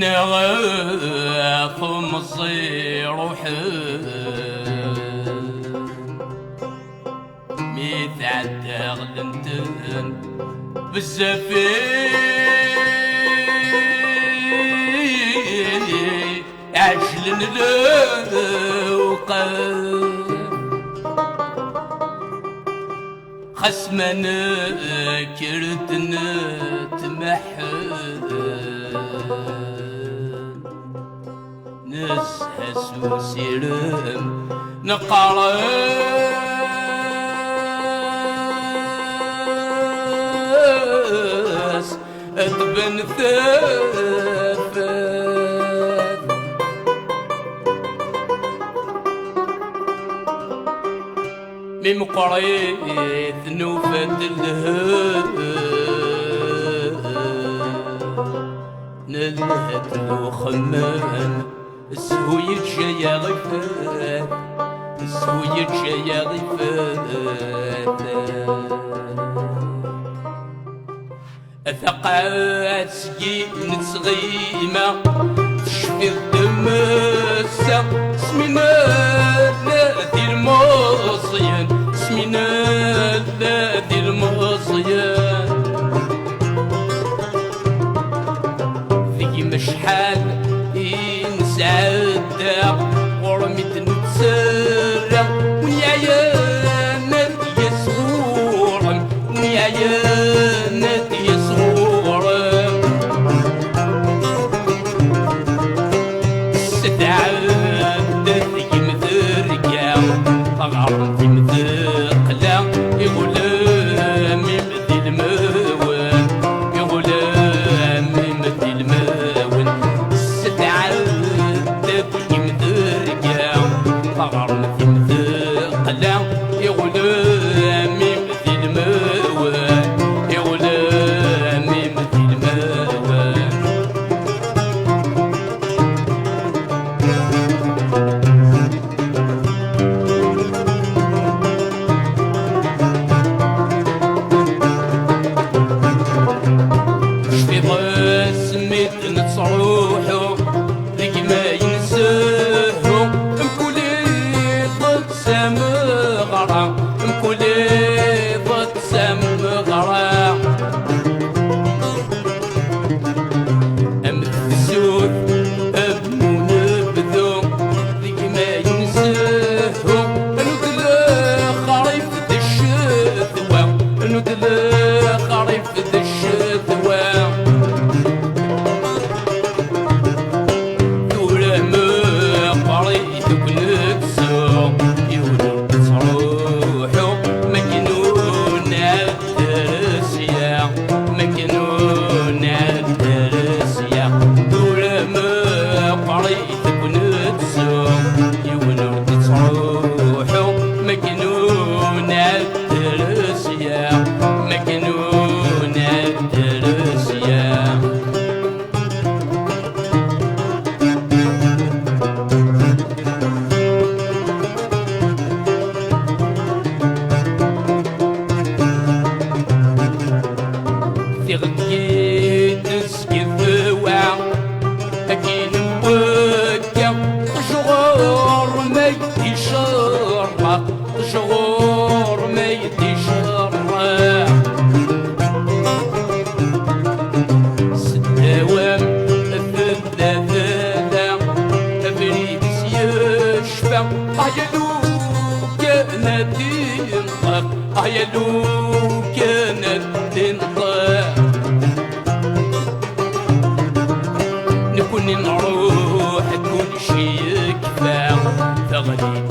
نغاف مصير وحال ميتعدى غلمتن بالزفير عجل الوقال خصمنا كرتنا تمحل نسهس وسيرم نقرس أدبن ثافات من قريت نوفة الهاب نلهت له خمان السويد شيا غفات السويد شيا غفات أثقات سكين صغيمة تشفي الدمسة سمينا ذاتي المصيان سمينا ذاتي المصيان ذي مشحال نسعدى ورميت نتسرى ونيايا نادي يسغورم ونيايا نادي يسغورم السدعاد ذي مذرقا طغرم في مذقلا يغلامي مذي الموان يغلامي مذي الموان طغرم في مثقلا يغلامي مثل الموان يغلامي مثل الموان شفي ضاسميت نتصروحو ذيك ما ينساهو مكولي ضد سمغرا أمد الزود أبنو نبذو ذيك ما ينساهو ندلا خريف ذي الشذوة ندلا خريف ذي الشذوة دولا ما قريتك نكسو شغور ما يدي شرع سداوام الثلاثة أبريد يشفى أيلو كانت تنطق أيلو كانت تنطق نكون نروح كل شي يكفى فغلي